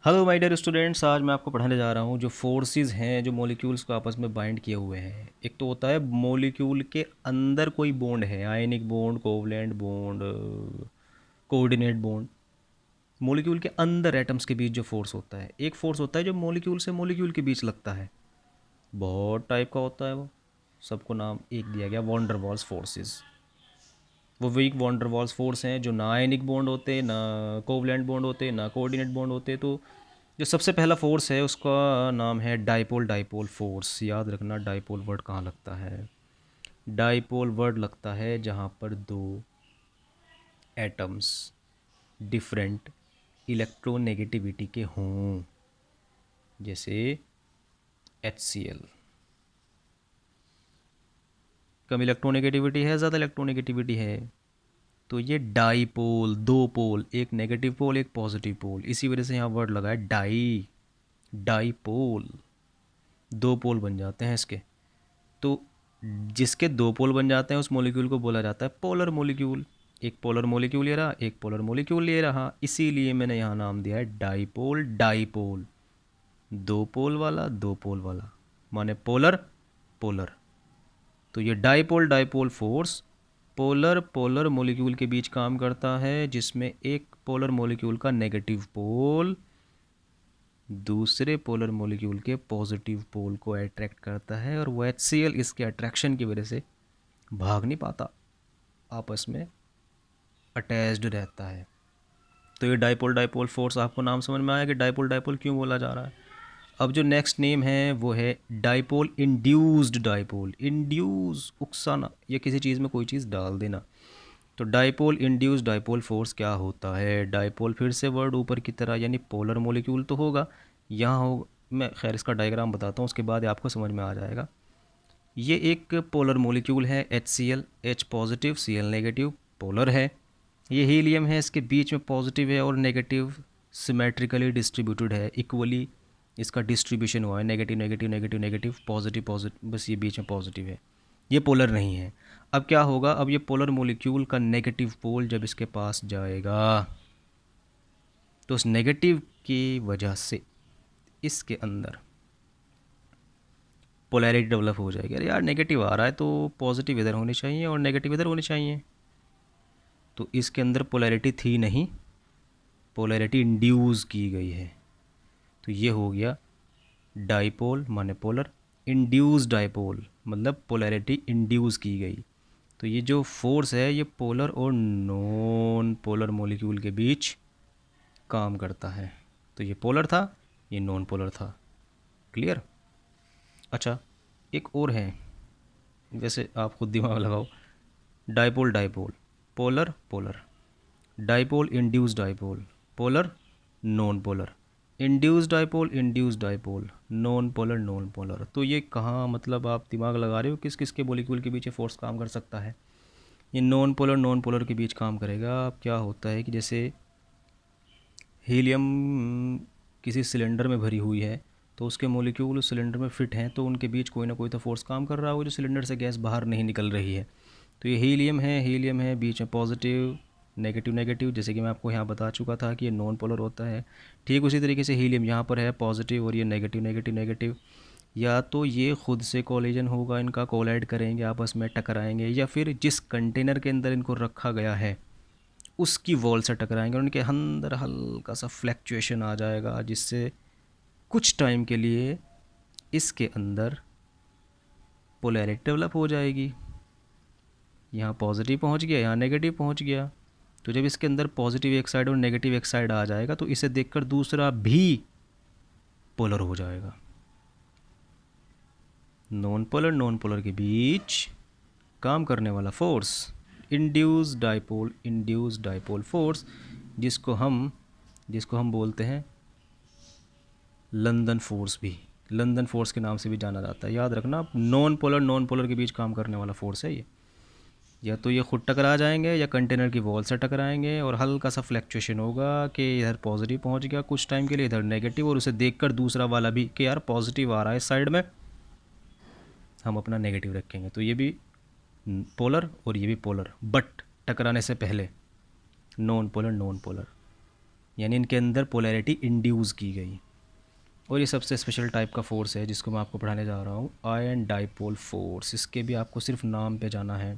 Hello my dear students, आज मैं आपको पढ़ाने जा रहा हूँ जो फोर्सेस हैं जो मॉलिक्यूल्स को आपस में बाइंड किए हुए हैं। एक तो होता है मॉलिक्यूल के अंदर कोई बॉन्ड है, ionic bond, covalent bond, coordinate bond. Molecule के अंदर एटम्स के बीच जो फोर्स होता है, एक फोर्स होता है जो मॉलिक्यूल से मॉलिक्यूल के बीच लगता है। बहुत टाइप का होता है वो, सबको नाम एक दिया गया, वॉन डर वाल्स फोर्सेस। वो weak van der Waals force हैं जो ना आयनिक बॉन्ड होते, ना कोवलेंट बॉन्ड होते, ना कोऑर्डिनेट बॉन्ड होते। तो जो सबसे पहला फोर्स है उसका नाम है डाइपोल। डाइपोल फोर्स याद रखना, डाइपोल वर्ड कहाँ लगता है? डाइपोल वर्ड लगता है जहाँ पर दो एटम्स डिफरेंट इलेक्ट्रोनेगेटिविटी के हों, जैसे HCl। कम इलेक्ट्रोनेगेटिविटी है, ज़्यादा इलेक्ट्रोनेगेटिविटी है, तो ये डाइपोल, दो पोल, एक नेगेटिव पोल एक पॉजिटिव पोल, इसी वजह से यहाँ वर्ड लगा है डाइपोल। दो पोल बन जाते हैं इसके। तो जिसके दो पोल बन जाते हैं उस मॉलिक्यूल को बोला जाता है पोलर मॉलिक्यूल। एक पोलर मॉलिक्यूल ले रहा, एक पोलर मॉलिक्यूल ले रहा, इसीलिए मैंने यहाँ नाम दिया है डाइपोल। डाइपोल दो पोल वाला, दो पोल वाला, माने पोलर पोलर। तो ये dipole dipole force polar polar molecule के बीच काम करता है, जिसमें एक पोलर मॉलिक्यूल का नेगेटिव पोल दूसरे पोलर मॉलिक्यूल के पॉजिटिव पोल को अट्रैक्ट करता है, और वो HCl इसके अट्रैक्शन की वजह से भाग नहीं पाता, आपस में अटैच्ड रहता है। तो ये डाइपोल डाइपोल फोर्स, आपको नाम समझ में आया कि डाइपोल डाइपोल क्यों बोला जा रहा है। अब जो नेक्स्ट नेम है वो है डाइपोल इंड्यूस्ड डाइपोल। इंड्यूस उकसाना या किसी चीज़ में कोई चीज़ डाल देना। तो डाइपोल इंड्यूस्ड डाइपोल फोर्स क्या होता है? डाइपोल फिर से वर्ड ऊपर की तरह, यानी पोलर मॉलिक्यूल तो होगा यहाँ हो। मैं खैर इसका डायग्राम बताता हूँ, उसके बाद आपको समझ में आ जाएगा। ये एक पोलर मॉलिक्यूल है HCl, H positive Cl negative, polar है। ये हीलियम है, इसके बीच में पॉजिटिव है और नेगेटिव सिमेट्रिकली डिस्ट्रीब्यूटेड है, इक्वली इसका डिस्ट्रीब्यूशन हुआ है, negative negative negative negative positive positive, बस ये बीच में पॉजिटिव है। ये पोलर नहीं है। अब क्या होगा, अब ये पोलर मॉलिक्यूल का नेगेटिव पोल जब इसके पास जाएगा तो उस नेगेटिव की वजह से इसके अंदर पोलैरिटी डेवलप हो जाएगी। अरे यार, नेगेटिव आ रहा है तो पॉजिटिव इधर होनी चाहिए और नेगेटिव इधर होनी चाहिए। तो इसके अंदर पोलैरिटी थी नहीं, पोलैरिटी इंड्यूस की गई है। तो ये हो गया डाइपोल माने पोलर, इंड्यूस डाइपोल मतलब पोलैरिटी इंड्यूस की गई। तो ये जो फोर्स है ये पोलर और नॉन पोलर मॉलिक्यूल के बीच काम करता है। तो ये पोलर था, ये नॉन पोलर था। क्लियर? अच्छा, एक और है, वैसे आप खुद दिमाग लगाओ। Dipole dipole, polar polar, dipole induce dipole, polar non polar, induce dipole induce dipole, non polar non polar. तो ये कहाँ, मतलब आप दिमाग लगा रहे हो किस किस के मॉलिक्यूल के पीछे फोर्स काम कर सकता है? ये नॉन पोलर के बीच काम करेगा। अब क्या होता है कि जैसे हीलियम किसी सिलेंडर में भरी हुई है, तो उसके मॉलिक्यूल उस सिलेंडर में फिट हैं, तो उनके बीच कोई ना कोई तो फोर्स काम कर रहा होगा जो सिलेंडर से गैस बाहर नहीं निकल रही है। तो ये हीलियम है, बीच में पॉजिटिव नेगेटिव नेगेटिव, जैसे कि मैं आपको यहाँ बता चुका था कि ये नॉन पोलर होता है। ठीक उसी तरीके से हीलियम यहाँ पर है पॉजिटिव और ये नेगेटिव नेगेटिव नेगेटिव। या तो ये खुद से कोलिजन होगा, इनका कोलाइड करेंगे, आपस में टकराएंगे, या फिर जिस कंटेनर के अंदर इनको रखा गया है उसकी वॉल से टकराएंगे और उनके अंदर हल्का सा फ्लैक्चुएशन आ जाएगा, जिससे कुछ टाइम के लिए इसके अंदर पोलैरिटी डेवलप हो जाएगी। यहाँ पॉजिटिव पहुँच गया, यहाँ नेगेटिव पहुँच गया। तो जब इसके अंदर पॉजिटिव एक साइड और नेगेटिव एक साइड आ जाएगा तो इसे देखकर दूसरा भी पोलर हो जाएगा। नॉन पोलर के बीच काम करने वाला फोर्स इंड्यूस डाइपोल फोर्स, जिसको हम बोलते हैं लंदन फोर्स भी, लंदन फोर्स के नाम से भी जाना जाता है। याद रखना, नॉन पोलर के बीच काम करने वाला फोर्स है ये। या तो ये खुद टकरा जाएंगे या कंटेनर की वॉल से टकराएंगे और हल्का सा फ्लैक्चुएशन होगा कि इधर पॉजिटिव पहुंच गया कुछ टाइम के लिए, इधर नेगेटिव, और उसे देखकर दूसरा वाला भी कि यार पॉजिटिव आ रहा है इस साइड में, हम अपना नेगेटिव रखेंगे। तो ये भी पोलर और ये भी पोलर, बट टकराने से पहले नॉन पोलर। यानी इनके अंदर पोलैरिटी इंड्यूस की गई। और ये सबसे स्पेशल टाइप का फोर्स है जिसको मैं आपको पढ़ाने जा रहा हूँ, आयन डाइपोल फोर्स। इसके भी आपको सिर्फ नाम पे जाना है।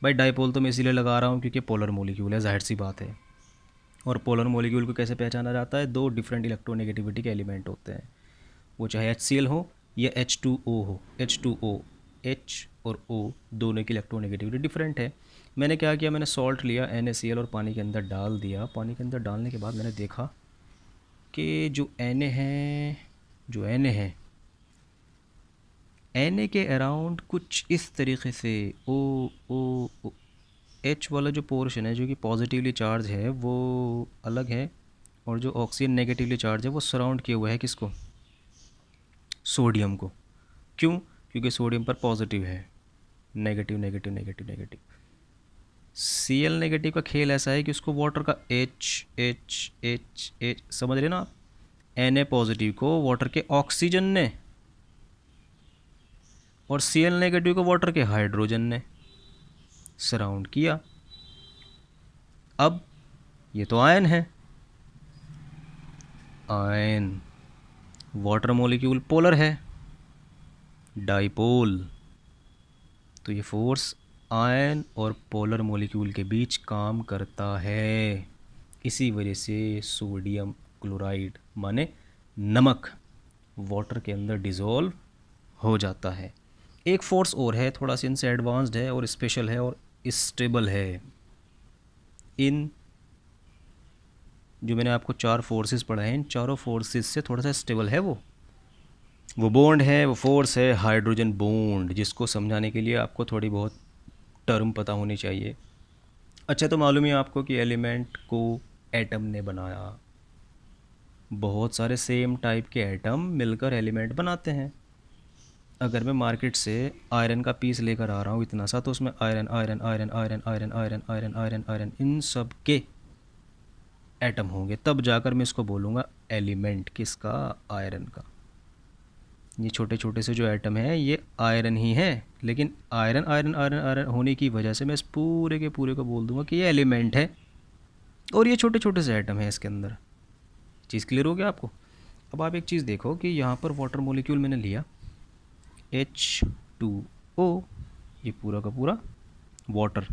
भाई डाइपोल तो मैं इसीलिए लगा रहा हूँ क्योंकि पोलर मोलिक्यूल है, जाहिर सी बात है। और पोलर मोलिक्यूल को कैसे पहचाना जाता है? दो डिफरेंट इलेक्ट्रोनेगेटिविटी के एलिमेंट होते हैं, वो चाहे HCl हो या H2O हो। H2O, H और O दोनों की इलेक्ट्रोनेगेटिविटी डिफरेंट है। मैंने क्या किया, मैंने सॉल्ट लिया NaCl और पानी के अंदर डाल दिया। पानी के अंदर डालने के बाद मैंने देखा कि जो Na है, जो Na है, Na के अराउंड कुछ इस तरीके से ओ H वाला जो पोर्शन है जो कि पॉजिटिवली चार्ज है वो अलग है, और जो ऑक्सीजन नेगेटिवली चार्ज है वो सराउंड किया हुआ है किसको? सोडियम को। क्यों? क्योंकि सोडियम पर पॉजिटिव है, negative negative negative negative. Cl negative का खेल ऐसा है कि उसको वाटर का H समझ रहे ना आप? Na पॉजिटिव को वाटर के ऑक्सीजन ने और Cl नेगेटिव को वाटर के हाइड्रोजन ने सराउंड किया। अब ये तो आयन है, आयन वाटर मॉलिक्यूल पोलर है, डाइपोल। तो ये फोर्स आयन और पोलर मॉलिक्यूल के बीच काम करता है। इसी वजह से सोडियम क्लोराइड माने नमक वाटर के अंदर डिज़ोल्व हो जाता है। एक फोर्स और है, थोड़ा सा इनसे एडवांस्ड है और स्पेशल है और स्टेबल है। इन जो मैंने आपको 4 फोर्सेस पढ़ाए हैं, इन चारों फोर्सेस से थोड़ा सा स्टेबल है वो बॉन्ड है, वो फोर्स है हाइड्रोजन बॉन्ड, जिसको समझाने के लिए आपको थोड़ी बहुत टर्म पता होनी चाहिए। अच्छा, तो मालूम है आपको कि एलिमेंट को एटम ने बनाया। बहुत सारे सेम टाइप के एटम मिलकर एलिमेंट बनाते हैं। अगर मैं मार्केट से आयरन का पीस लेकर आ रहा हूँ इतना सा, तो उसमें iron iron iron iron iron iron iron iron iron in सब के एटम होंगे, तब जाकर मैं इसको बोलूँगा एलिमेंट। किसका? आयरन का। ये छोटे छोटे से जो एटम हैं ये आयरन ही हैं, लेकिन आयरन आयरन आयरन आयरन होने की वजह से मैं इस पूरे के पूरे को बोल दूंगा कि ये एलिमेंट है, और ये छोटे छोटे से एटम हैं इसके अंदर। चीज़ क्लियर हो गया आपको? अब आप एक चीज़ देखो कि यहाँ पर वाटर मॉलिक्यूल मैंने लिया H2O, ये पूरा का पूरा वाटर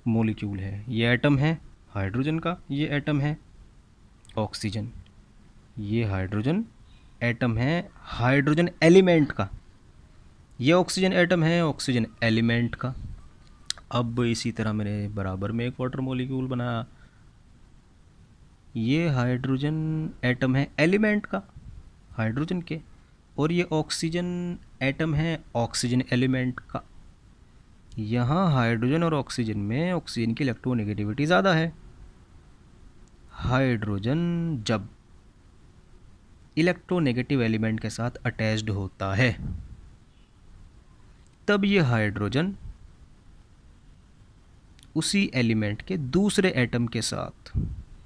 मॉलिक्यूल है। ये एटम है हाइड्रोजन का, ये एटम है ऑक्सीजन, ये हाइड्रोजन एटम है हाइड्रोजन एलिमेंट का, ये ऑक्सीजन एटम है ऑक्सीजन एलिमेंट का। अब इसी तरह मैंने बराबर में एक वाटर मॉलिक्यूल बनाया, ये हाइड्रोजन एटम है एलिमेंट का हाइड्रोजन के, और ये ऑक्सीजन एटम है ऑक्सीजन एलिमेंट का। यहाँ हाइड्रोजन और ऑक्सीजन में ऑक्सीजन की इलेक्ट्रोनेगेटिविटी ज़्यादा है। हाइड्रोजन जब इलेक्ट्रोनेगेटिव एलिमेंट के साथ अटैच्ड होता है, तब ये हाइड्रोजन उसी एलिमेंट के दूसरे एटम के साथ,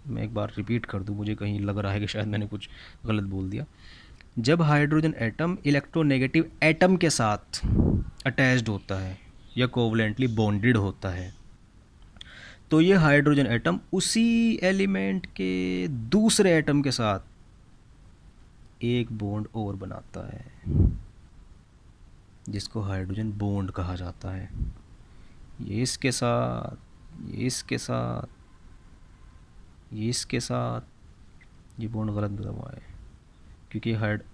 मैं एक बार रिपीट कर दूं, मुझे कहीं लग रहा है कि शायद मैंने कुछ गलत बोल दिया। जब हाइड्रोजन एटम इलेक्ट्रोनेगेटिव एटम के साथ अटैच्ड होता है या कोवलेंटली बॉन्डेड होता है, तो ये हाइड्रोजन एटम उसी एलिमेंट के दूसरे एटम के साथ एक बॉन्ड और बनाता है, जिसको हाइड्रोजन बॉन्ड कहा जाता है। ये इसके साथ, ये इसके साथ, ये इसके साथ, ये बॉन्ड गलत दबा है क्योंकि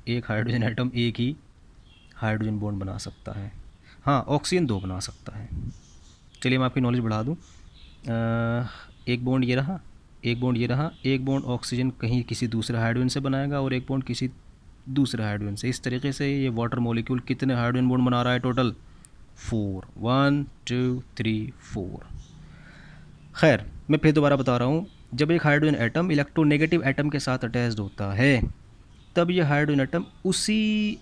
एक हाइड्रोजन एटम एक ही हाइड्रोजन बॉन्ड बना सकता है। हाँ, ऑक्सीजन 2 बना सकता है। चलिए मैं आपकी नॉलेज बढ़ा दूँ। एक बॉन्ड ये रहा, एक बॉन्ड ये रहा, एक बॉन्ड ऑक्सीजन कहीं किसी दूसरे हाइड्रोजन से बनाएगा और एक बॉन्ड किसी दूसरे हाइड्रोजन से। इस तरीके से ये वाटर मॉलिक्यूल कितने हाइड्रोजन बॉन्ड बना रहा है? टोटल 4, 1 2 3 4। खैर, मैं फिर दोबारा बता रहा हूँ, जब एक हाइड्रोजन एटम इलेक्ट्रोनेगेटिव एटम के साथ अटैच्ड होता है, तब ये हाइड्रोजन एटम उसी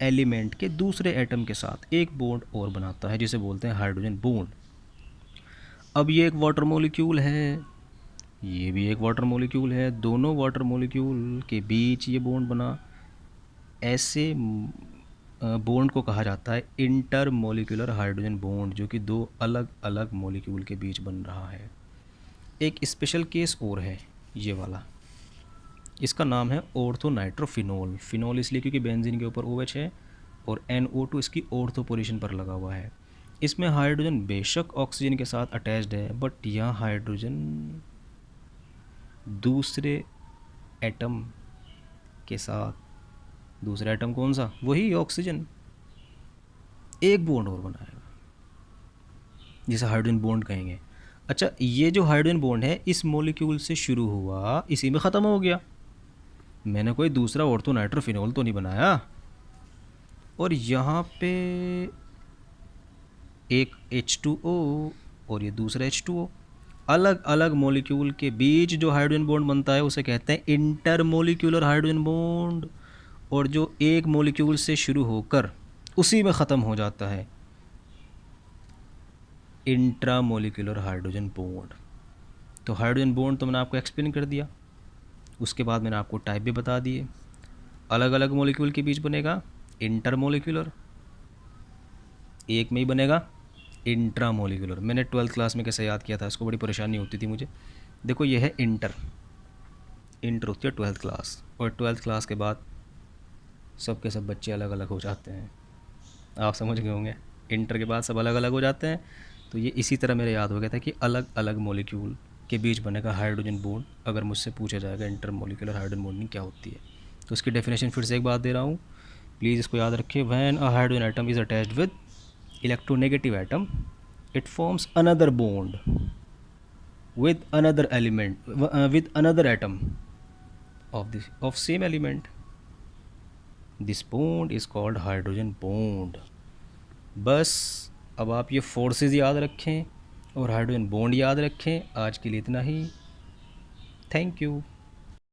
एलिमेंट के दूसरे एटम के साथ एक बॉन्ड और बनाता है, जिसे बोलते हैं हाइड्रोजन बॉन्ड। अब ये एक वाटर मॉलिक्यूल है, ये भी एक वाटर मॉलिक्यूल है, दोनों वाटर मॉलिक्यूल के बीच ये बॉन्ड बना। ऐसे बॉन्ड को कहा जाता है इंटर मॉलिक्यूलर हाइड्रोजन बॉन्ड, जो कि दो अलग अलग मॉलिक्यूल के बीच बन रहा है। एक स्पेशल केस और है, ये वाला, इसका नाम है ऑर्थोनाइट्रोफिनोल। फिनोल इसलिए क्योंकि बेंजीन के ऊपर OH है और NO2 इसकी ऑर्थो पोजीशन पर लगा हुआ है। इसमें हाइड्रोजन बेशक ऑक्सीजन के साथ अटैच्ड है, बट यहाँ हाइड्रोजन दूसरे एटम के साथ, दूसरा एटम कौन सा, वही ऑक्सीजन, एक बॉन्ड और बनाएगा जिसे हाइड्रोजन बॉन्ड कहेंगे। अच्छा, ये जो हाइड्रोजन बॉन्ड है इस मॉलिक्यूल से शुरू हुआ, इसी में ख़त्म हो गया। मैंने कोई दूसरा ऑर्थोनाइट्रोफिनोल तो नहीं बनाया। और यहाँ पे एक H2O और ये दूसरा H2O, अलग अलग मॉलिक्यूल के बीच जो हाइड्रोजन बॉन्ड बनता है उसे कहते हैं इंटरमोलिक्यूलर हाइड्रोजन बॉन्ड। और जो एक मॉलिक्यूल से शुरू होकर उसी में ख़त्म हो जाता है, इंट्रामोलिक्यूलर हाइड्रोजन बॉन्ड। तो हाइड्रोजन बॉन्ड तो मैंने आपको एक्सप्लेन कर दिया। उसके बाद मैंने आपको टाइप भी बता दिए। अलग अलग मॉलिक्यूल के बीच बनेगा इंटरमोलिक्यूलर, एक में ही बनेगा इंट्रामोलिक्यूलर। मैंने 12th क्लास में कैसे याद किया था, इसको बड़ी परेशानी होती थी मुझे। देखो ये है इंटर होती है 12th क्लास, और 12th क्लास के बाद सब के सब बच्चे अलग अलग हो जाते हैं, आप समझ गए होंगे। इंटर के बाद सब अलग अलग हो जाते हैं। तो ये इसी तरह मेरे याद हो गया था कि अलग अलग मॉलिक्यूल के बीच बनेगा हाइड्रोजन बॉन्ड। अगर मुझसे पूछा जाएगा इंटर मोलिकुलर हाइड्रोजन बॉन्डिंग क्या होती है, तो उसकी डेफिनेशन फिर से एक बात दे रहा हूँ, प्लीज़ इसको याद रखिए। When a hydrogen atom is attached with electronegative atom, it forms another bond with another element with another atom of same element. This bond is called hydrogen bond. बस अब आप ये फोर्सेस याद रखें और हाइड्रोजन बॉन्ड याद रखें। आज के लिए इतना ही। Thank you.